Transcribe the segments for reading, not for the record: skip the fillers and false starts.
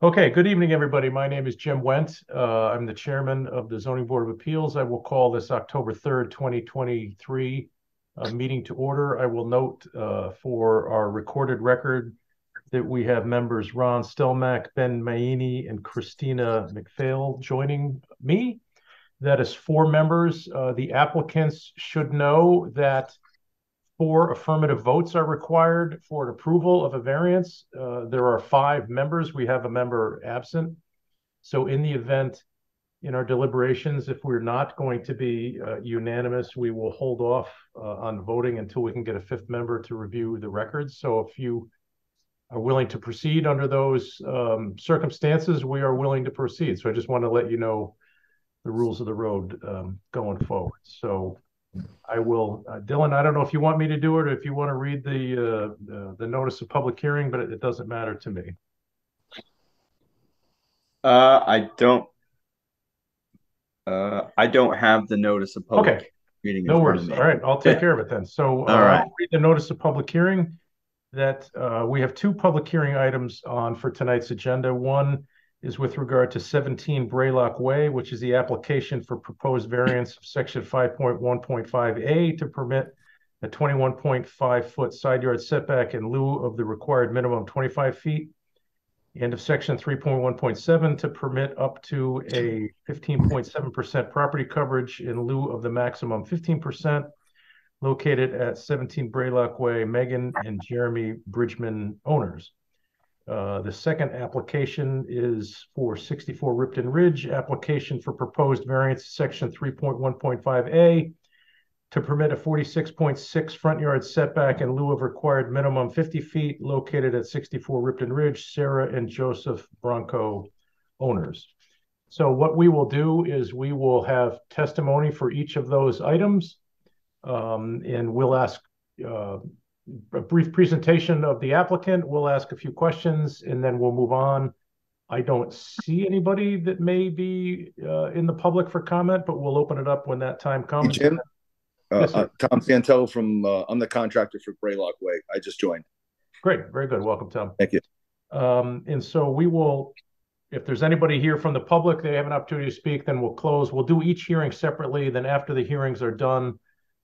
Okay, good evening, everybody. My name is Jim Went. I'm the chairman of the Zoning Board of Appeals. I will call this October 3rd, 2023 meeting to order. I will note for our recorded record that we have members Ron Stelmack, Ben Maini, and Christina McPhail joining me. That is four members. The applicants should know that four affirmative votes are required for an approval of a variance. There are five members. We have a member absent. So in the event in our deliberations, if we're not going to be unanimous, we will hold off on voting until we can get a fifth member to review the records. So if you are willing to proceed under those circumstances, we are willing to proceed. So I just want to let you know the rules of the road going forward. So I will, Dylan, I don't know if you want me to do it or if you want to read the notice of public hearing, but it doesn't matter to me. I don't have the notice of public Okay, meeting in no front of worries. me. All right, I'll take Yeah. care of it then. So All right. I'll read the notice of public hearing that we have two public hearing items on for tonight's agenda. One is with regard to 17 Braylock Way, which is the application for proposed variance of section 5.1.5A to permit a 21.5-foot side yard setback in lieu of the required minimum 25 feet, and of section 3.1.7 to permit up to a 15.7% property coverage in lieu of the maximum 15%, located at 17 Braylock Way, Megan and Jeremy Bridgman owners. The second application is for 64 Ripton Ridge, application for proposed variance, section 3.1.5A, to permit a 46.6 front yard setback in lieu of required minimum 50 feet, located at 64 Ripton Ridge, Sarah and Joseph Bronco owners. So what we will do is we will have testimony for each of those items, and we'll ask a brief presentation of the applicant. We'll ask a few questions, and then we'll move on. I don't see anybody that may be in the public for comment, but we'll open it up when that time Hey, comes. Jim. Yes, sir. Tom Santello from, I'm the contractor for Braylock Way. I just joined. Great. Very good. Welcome, Tom. Thank you. And so we will, if there's anybody here from the public, they have an opportunity to speak, then we'll close. We'll do each hearing separately. Then after the hearings are done,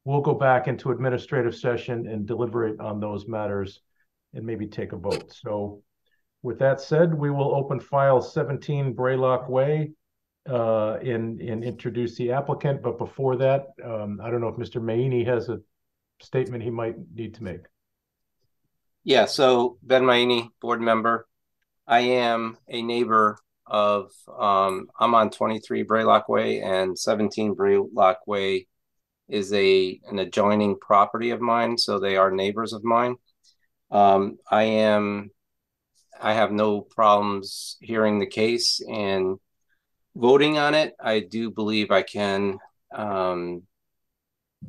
we'll go back into administrative session and deliberate on those matters and maybe take a vote. So with that said, we will open file 17 Braylock Way and introduce the applicant. But before that, I don't know if Mr. Maini has a statement he might need to make. Yeah, so Ben Maini, board member. I am a neighbor of, I'm on 23 Braylock Way, and 17 Braylock Way is an adjoining property of mine, so they are neighbors of mine. I have no problems hearing the case and voting on it. I do believe I can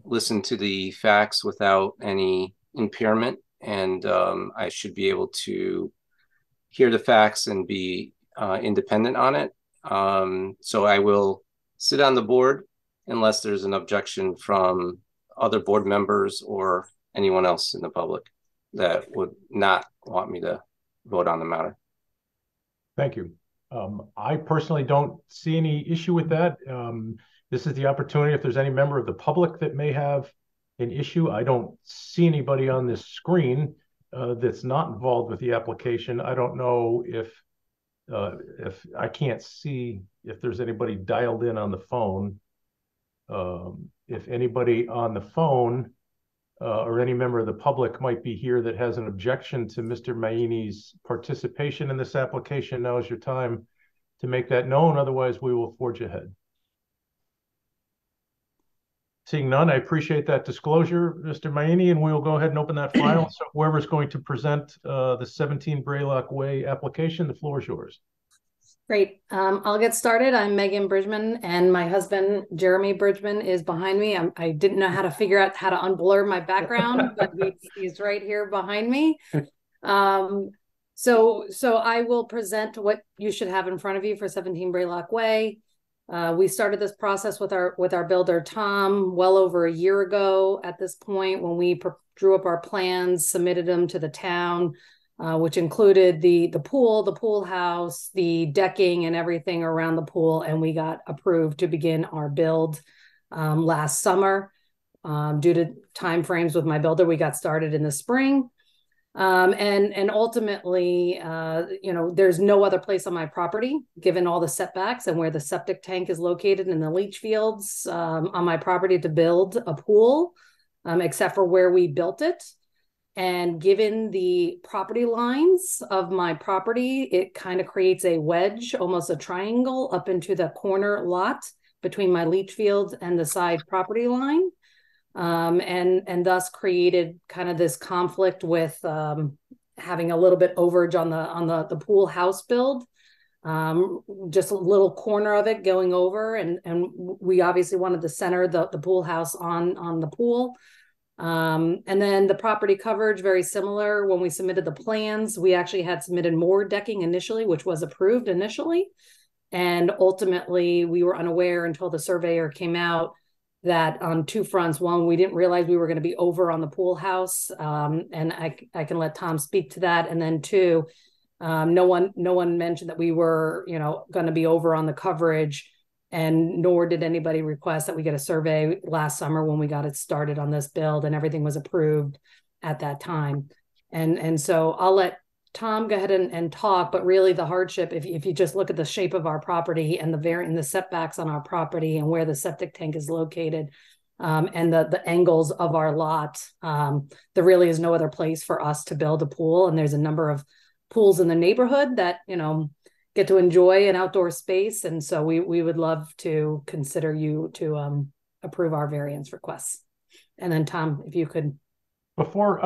listen to the facts without any impairment, and I should be able to hear the facts and be independent on it. So I will sit on the board unless there's an objection from other board members or anyone else in the public that would not want me to vote on the matter. Thank you. I personally don't see any issue with that. This is the opportunity, if there's any member of the public that may have an issue. I don't see anybody on this screen that's not involved with the application. I don't know if I can't see if there's anybody dialed in on the phone. If anybody on the phone or any member of the public might be here that has an objection to Mr. Maini's participation in this application, now is your time to make that known. Otherwise, we will forge ahead. Seeing none, I appreciate that disclosure, Mr. Maini, and we will go ahead and open that file. So whoever's going to present the 17 Braylock Way application, the floor is yours. Great. I'll get started. I'm Megan Bridgman, and my husband, Jeremy Bridgman, is behind me. I didn't know how to figure out how to unblur my background, but he's right here behind me. So I will present what you should have in front of you for 17 Braylock Way. We started this process with our builder, Tom, well over a year ago at this point, when we drew up our plans, submitted them to the town. which included the pool house, the decking, and everything around the pool. And we got approved to begin our build last summer. Due to timeframes with my builder, we got started in the spring. And ultimately, there's no other place on my property, given all the setbacks and where the septic tank is located in the leach fields on my property, to build a pool, except for where we built it. And given the property lines of my property, it kind of creates a wedge, almost a triangle, up into the corner lot between my leach fields and the side property line. And thus created kind of this conflict with having a little bit overage on the pool house build, just a little corner of it going over, and we obviously wanted to center the pool house on the pool. And then the property coverage, very similar. When we submitted the plans, we actually had submitted more decking initially, which was approved initially, and ultimately we were unaware until the surveyor came out that on two fronts. One, we didn't realize we were going to be over on the pool house, and I can let Tom speak to that. And then two, no one mentioned that we were going to be over on the coverage, and nor did anybody request that we get a survey last summer when we got it started on this build, and everything was approved at that time. And so I'll let Tom go ahead and talk, but really the hardship, if you just look at the shape of our property and the setbacks on our property and where the septic tank is located, and the angles of our lot, there really is no other place for us to build a pool. And there's a number of pools in the neighborhood that get to enjoy an outdoor space, and so we would love to consider you to approve our variance requests. And then Tom, if you could. Before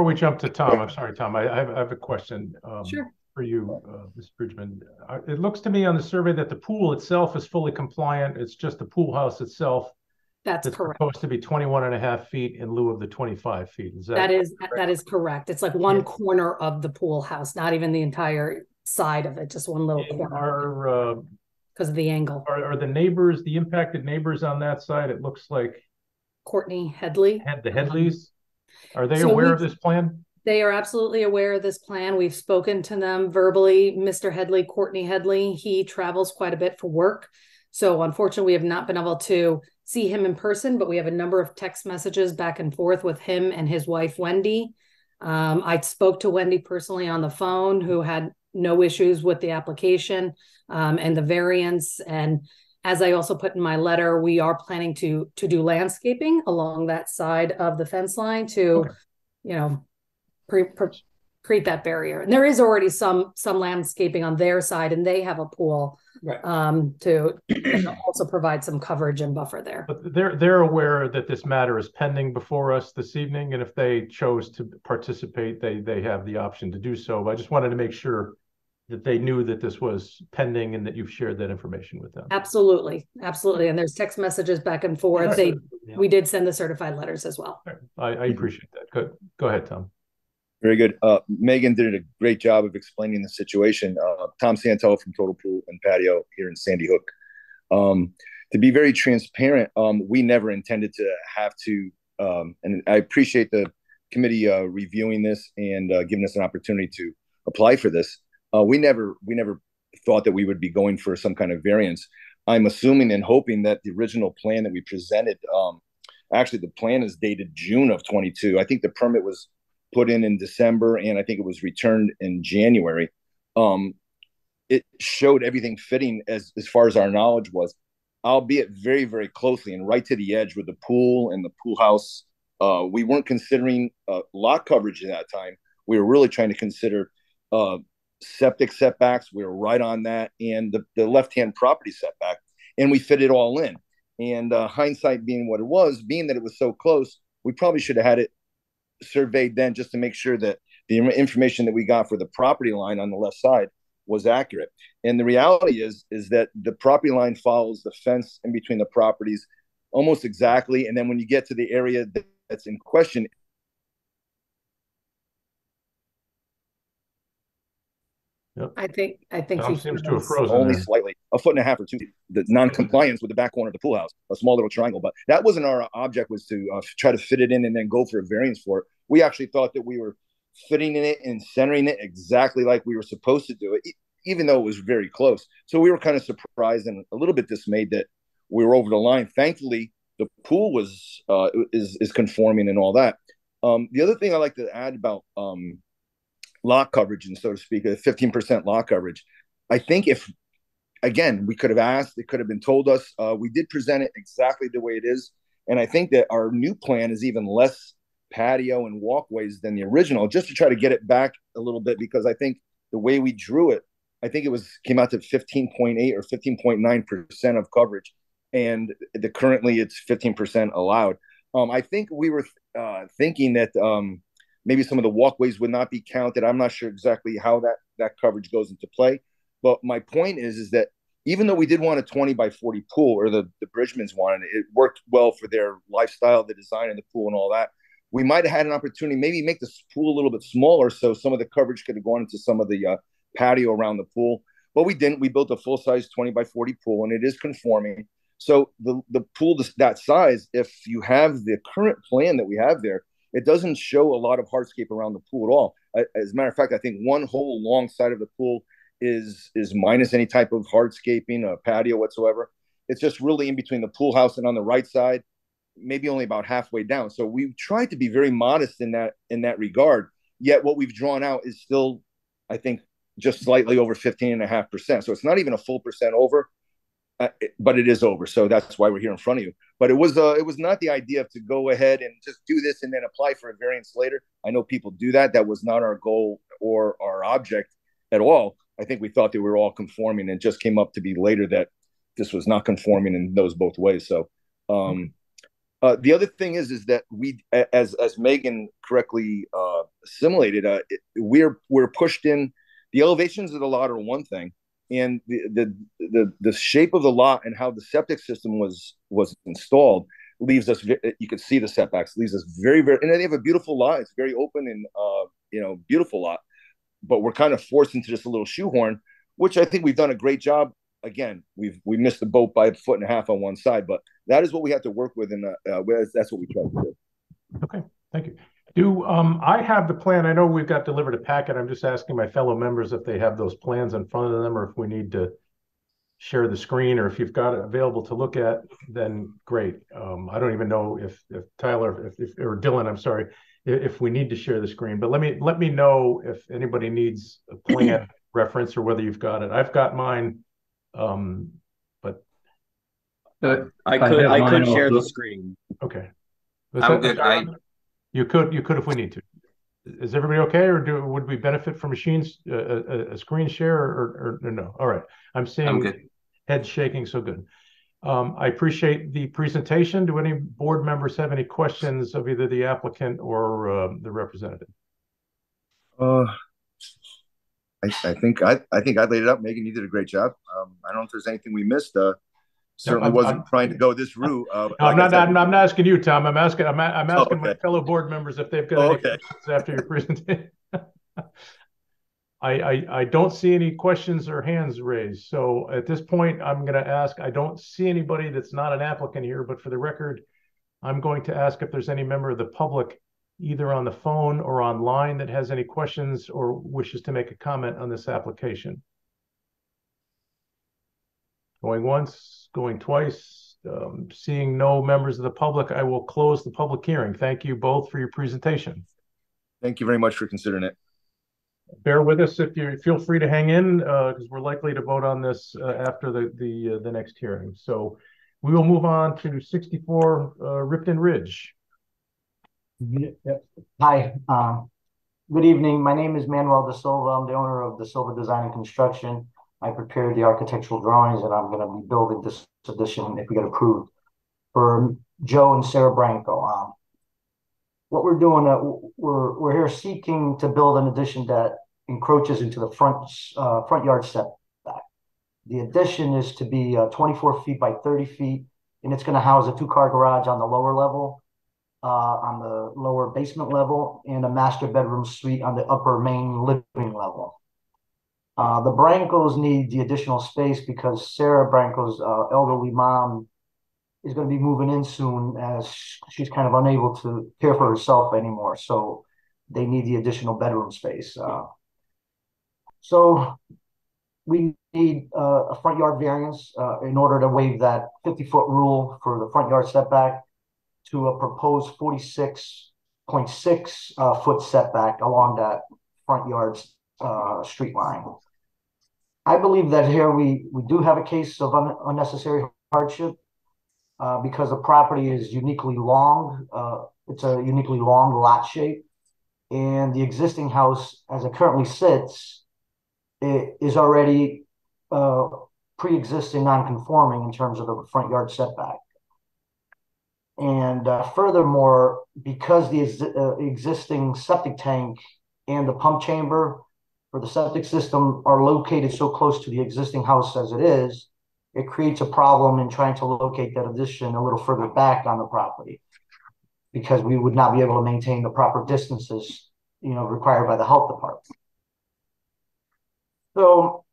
we jump to Tom, I'm sorry, Tom, I have a question Sure. for you, Ms. Bridgman. It looks to me on the survey that the pool itself is fully compliant. It's just the pool house itself that's correct. Supposed to be 21.5 feet in lieu of the 25 feet. Is that that is correct. It's like one corner of the pool house, not even the entire side of it, just one little corner. Because of the angle. Are the neighbors, the impacted neighbors on that side? It looks like Courtney Headley. The Headleys. Are they aware of this plan? They are absolutely aware of this plan. We've spoken to them verbally. Mr. Headley, Courtney Headley, he travels quite a bit for work. So unfortunately, we have not been able to see him in person, but we have a number of text messages back and forth with him and his wife, Wendy. I spoke to Wendy personally on the phone, who had no issues with the application and the variance. And as I also put in my letter, we are planning to do landscaping along that side of the fence line to, create that barrier. And there is already some landscaping on their side, and they have a pool, right, to also provide some coverage and buffer there. But they're aware that this matter is pending before us this evening, and if they chose to participate, they have the option to do so. But I just wanted to make sure that they knew that this was pending and that you've shared that information with them. Absolutely. And there's text messages back and forth. We did send the certified letters as well. I appreciate that. Good. Go ahead, Tom. Very good. Megan did a great job of explaining the situation. Tom Santel from Total Pool and Patio here in Sandy Hook. To be very transparent, we never intended to have to, and I appreciate the committee reviewing this and giving us an opportunity to apply for this. We never thought that we would be going for some kind of variance. I'm assuming and hoping that the original plan that we presented, actually the plan is dated June of 22. I think the permit was put in December, and I think it was returned in January. It showed everything fitting as far as our knowledge was, albeit very, very closely and right to the edge with the pool and the pool house. We weren't considering lot coverage at that time. We were really trying to consider septic setbacks. We were right on that, and the left-hand property setback, and we fit it all in. And hindsight being what it was, being that it was so close, we probably should have had it surveyed then, just to make sure that the information that we got for the property line on the left side was accurate. And the reality is that the property line follows the fence in between the properties almost exactly. And then when you get to the area that's in question, yep. I think Tom seems to have frozen only there. slightly, a foot and a half or two, the non-compliance with the back corner of the pool house, a small little triangle. But that wasn't our object, was to try to fit it in and then go for a variance for it. We actually thought that we were fitting in it and centering it exactly like we were supposed to do it, even though it was very close. So we were kind of surprised and a little bit dismayed that we were over the line. Thankfully, the pool was is conforming and all that. The other thing I like to add about lot coverage, and so to speak, 15% lot coverage. I think if, again, we could have asked, it could have been told us. We did present it exactly the way it is. And I think that our new plan is even less patio and walkways than the original, just to try to get it back a little bit, because I think the way we drew it, I think it came out to 15.8 or 15.9% of coverage. And currently it's 15% allowed. I think we were thinking that maybe some of the walkways would not be counted. I'm not sure exactly how that coverage goes into play. But my point is that even though we did want a 20 by 40 pool, or the Bridgmans wanted it, it worked well for their lifestyle, the design of the pool and all that. We might have had an opportunity, maybe make this pool a little bit smaller, so some of the coverage could have gone into some of the patio around the pool. But we didn't. We built a full-size 20 by 40 pool, and it is conforming. So the pool that size, if you have the current plan that we have there, it doesn't show a lot of hardscape around the pool at all. As a matter of fact, I think one whole long side of the pool is minus any type of hardscaping, a patio whatsoever. It's just really in between the pool house and on the right side, maybe only about halfway down. So we've tried to be very modest in that regard. Yet what we've drawn out is still, I think, just slightly over 15.5%. So it's not even a full percent over, but it is over. So that's why we're here in front of you. But it was not the idea to go ahead and just do this and then apply for a variance later. I know people do that. That was not our goal or our object at all. I think we thought that we were all conforming, and just came up to be later that this was not conforming in those both ways. So the other thing is that we, as Megan correctly assimilated, we're pushed in. The elevations of the lot are one thing, and the shape of the lot and how the septic system was installed leaves us. You can see the setbacks, leaves us very, very. And they have a beautiful lot. It's very open and beautiful lot. But we're kind of forced into just a little shoehorn, which I think we've done a great job. Again, we missed the boat by 1.5 feet on one side, but that is what we have to work with, and that's what we try to do. Okay, thank you. Do I have the plan? I know we've got delivered a packet. I'm just asking my fellow members if they have those plans in front of them, or if we need to share the screen, or if you've got it available to look at, then great. I don't even know if Tyler, or Dylan, I'm sorry, if we need to share the screen, but let me know if anybody needs a plan reference, or whether you've got it. I've got mine, but I could share the screen. Okay. I'm good. You could if we need to. Is everybody okay, or would we benefit from a screen share, or no? All right. I'm seeing heads shaking, so good. I appreciate the presentation. Do any board members have any questions of either the applicant or the representative? I think I laid it up. Megan, you did a great job. I don't know if there's anything we missed. Certainly wasn't trying to go this route. I'm not asking you, Tom. I'm asking my fellow board members if they've got any questions after your presentation. I don't see any questions or hands raised. So at this point, I'm going to ask. I don't see anybody that's not an applicant here, but for the record, I'm going to ask if there's any member of the public, either on the phone or online, that has any questions or wishes to make a comment on this application. Going once, going twice, seeing no members of the public, I will close the public hearing. Thank you both for your presentation. Thank you very much for considering it. Bear with us if you feel free to hang in, because we're likely to vote on this after the next hearing. So we will move on to 64 Ripton Ridge. Hi, good evening. My name is Manuel Da Silva. I'm the owner of Da Silva Design and Construction. I prepared the architectural drawings, and I'm going to be building this addition, if we get approved, for Joe and Sarah Branco. What we're doing, we're here seeking to build an addition that encroaches into the front yard setback. The addition is to be 24 feet by 30 feet, and it's going to house a 2-car garage on the lower level, on the lower basement level, and a master bedroom suite on the upper main living level. The Brancos need the additional space because Sarah Branco's elderly mom is going to be moving in soon, as she's kind of unable to care for herself anymore. So they need the additional bedroom space. So we need a front yard variance in order to waive that 50-foot rule for the front yard setback to a proposed 46.6 foot setback along that front yard street line. I believe that here we do have a case of unnecessary hardship because the property is uniquely long. It's a uniquely long lot shape, and the existing house, as it currently sits, it is already pre-existing non-conforming in terms of the front yard setback. And furthermore, because the existing septic tank and the pump chamber for the septic system are located so close to the existing house as it is, it creates a problem in trying to locate that addition a little further back on the property, because we would not be able to maintain the proper distances, required by the health department. So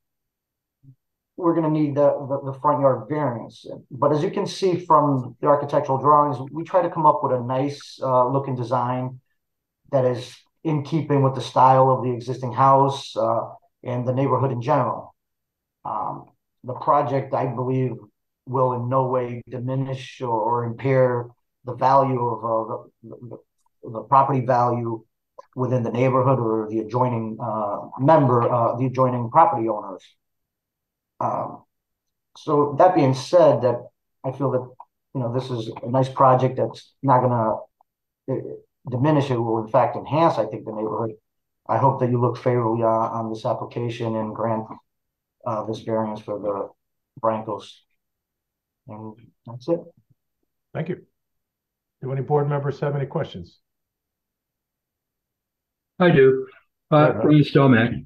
we're going to need the front yard variance. But as you can see from the architectural drawings, we try to come up with a nice looking design that is in keeping with the style of the existing house and the neighborhood in general. The project, I believe, will in no way diminish or impair the value of the property value within the neighborhood or the adjoining the adjoining property owners. So that being said, that I feel that this is a nice project that's not going to diminish. It will in fact enhance, I think, the neighborhood. I hope that you look favorably on this application and grant this variance for the Brancos. And that's it. Thank you. Do any board members have any questions? I do. Ray Stelmack.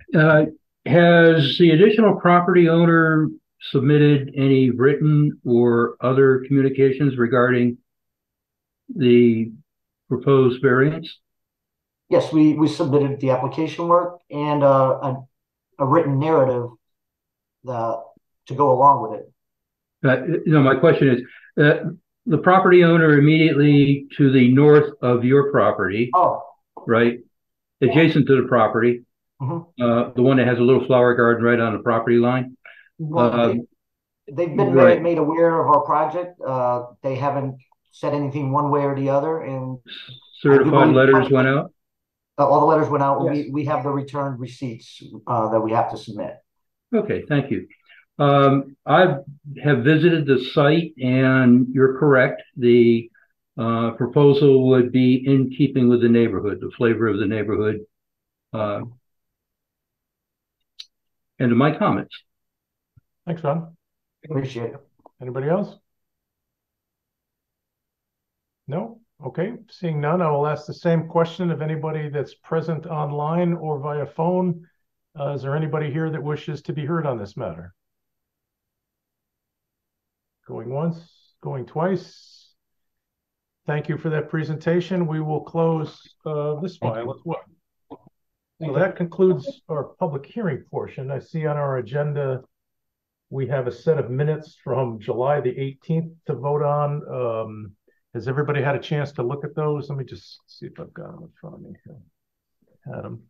Has the additional property owner submitted any written or other communications regarding the proposed variance? Yes, we submitted the application work and a written narrative to go along with it. My question is, the property owner immediately to the north of your property, right, adjacent to the property, the one that has a little flower garden right on the property line. They've been made aware of our project. They haven't said anything one way or the other. And certified letters went out? All the letters went out. Yes. We have the returned receipts that we have to submit. Okay, thank you. I have visited the site, and you're correct. The proposal would be in keeping with the neighborhood, the flavor of the neighborhood. End of my comments. Thanks, Ron. Appreciate it. Anybody else? No? Okay. Seeing none, I will ask the same question of anybody that's present online or via phone. Is there anybody here that wishes to be heard on this matter? Going once, going twice. Thank you for that presentation. We will close this file as well. So that concludes our public hearing portion. I see on our agenda we have a set of minutes from July the 18th to vote on. Has everybody had a chance to look at those? Let me just see if I've got them in front of me here. Had them.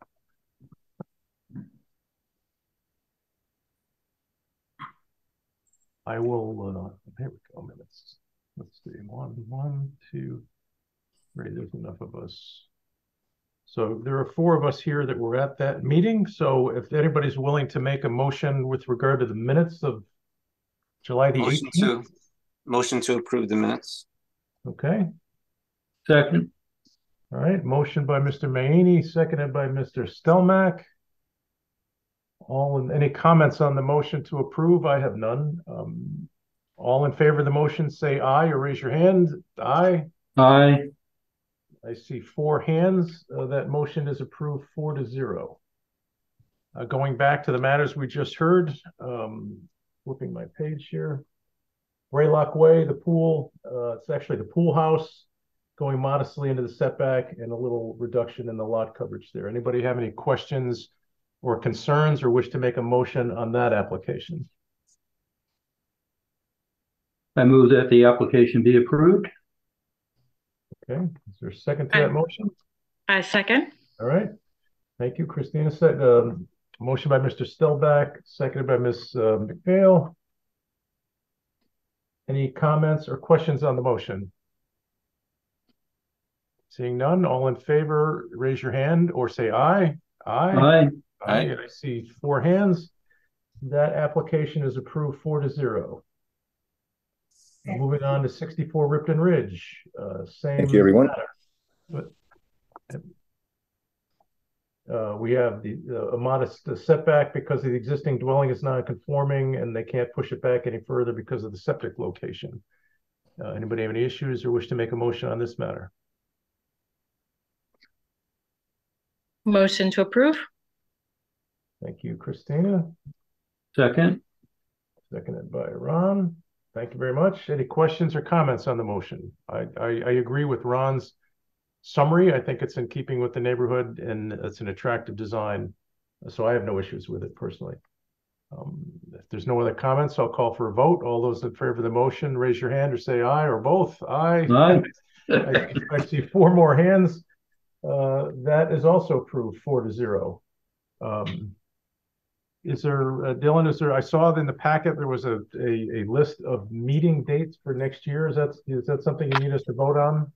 I will, here we go, minutes. Let's see, one, two, three, there's enough of us. So there are 4 of us here that were at that meeting. So if anybody's willing to make a motion with regard to the minutes of July the 18th. Motion to approve the minutes. Okay. Second. All right, motion by Mr. Maini, seconded by Mr. Stelmack. Any comments on the motion to approve? I have none. All in favor of the motion, say aye or raise your hand. Aye. Aye. I see 4 hands. That motion is approved 4-0. Going back to the matters we just heard, flipping my page here. Braylock Way, the pool, it's actually the pool house going modestly into the setback and a little reduction in the lot coverage there. Anybody have any questions or concerns or wish to make a motion on that application? I move that the application be approved. Okay, is there a second to that motion? I second. All right. Thank you, Christina. Motion by Mr. Stelback, seconded by Ms. McPhail. Any comments or questions on the motion? Seeing none, all in favor, raise your hand or say aye. Aye. Aye. I see 4 hands. That application is approved 4-0. Moving on to 64 Ripton Ridge. Same. Thank you, everyone. We have a modest setback because the existing dwelling is non-conforming and they can't push it back any further because of the septic location. Anybody have any issues or wish to make a motion on this matter? Motion to approve. Thank you, Christina. Second. Seconded by Ron. Thank you very much. Any questions or comments on the motion? I agree with Ron's summary. I think it's in keeping with the neighborhood and it's an attractive design. So I have no issues with it personally. If there's no other comments, I'll call for a vote. All those in favor of the motion, raise your hand or say aye or both. Aye. Aye. I see 4 more hands. That is also approved 4-0. Is there, Dylan, I saw in the packet, there was a list of meeting dates for next year. Is that something you need us to vote on?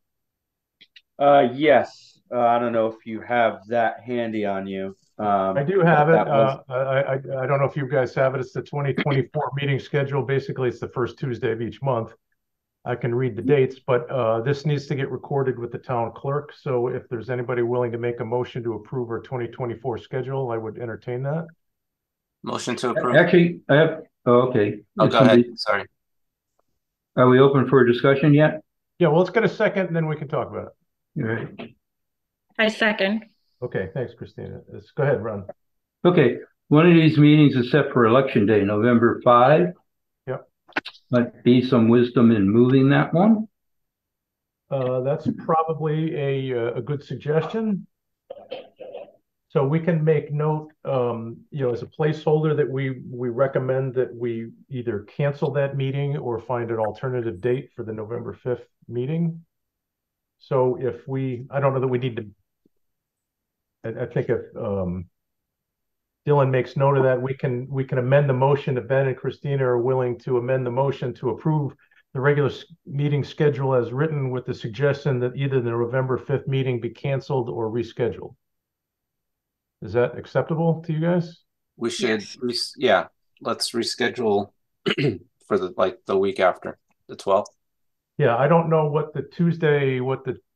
Yes. I don't know if you have that handy on you. I do have it. I don't know if you guys have it. It's the 2024 meeting schedule. Basically, it's the first Tuesday of each month. I can read the dates, but this needs to get recorded with the town clerk. So if there's anybody willing to make a motion to approve our 2024 schedule, I would entertain that. Motion to approve. Actually, I have, okay. Oh, go ahead. Sorry. Are we open for a discussion yet? Yeah, well, let's get a second and then we can talk about it. All right. I second. Okay, thanks, Christina. Let's go ahead, Ron. Okay, one of these meetings is set for election day, November 5. Yep. Might be some wisdom in moving that one. That's probably a good suggestion. So we can make note, as a placeholder that we recommend that we either cancel that meeting or find an alternative date for the November 5th meeting. So if I don't know that we need to, I think if Dylan makes note of that, we can amend the motion if Ben and Christina are willing to amend the motion to approve the regular meeting schedule as written with the suggestion that either the November 5th meeting be canceled or rescheduled. Is that acceptable to you guys? We should, yeah, let's reschedule for the week after, the 12th. Yeah, I don't know what the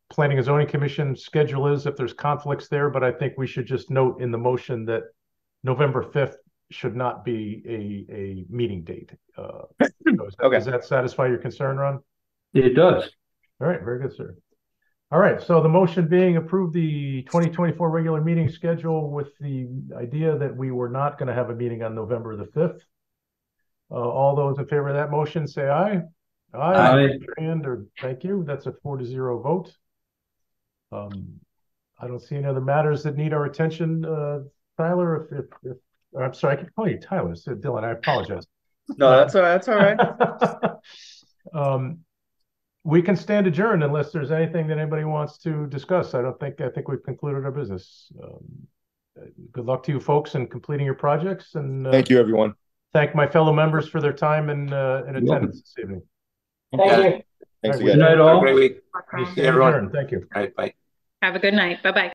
Planning and Zoning Commission schedule is, if there's conflicts there, but I think we should just note in the motion that November 5th should not be a meeting date. Does that satisfy your concern, Ron? It does. All right, very good, sir. All right, so the motion being approve the 2024 regular meeting schedule with the idea that we were not going to have a meeting on November the 5th. All those in favor of that motion say aye. Aye. Raise your hand or thank you. That's a 4-0 vote. I don't see any other matters that need our attention, Tyler. If I'm sorry, I can call you Tyler. So Dylan, I apologize. No, that's all right. We can stand adjourned unless there's anything that anybody wants to discuss. I think we've concluded our business. Good luck to you folks in completing your projects. And thank you, everyone. Thank my fellow members for their time and attendance this evening. Thank you. Thanks again. Good night, all. Have a great week. Everyone. Thank you. All right, bye. Have a good night. Bye-bye.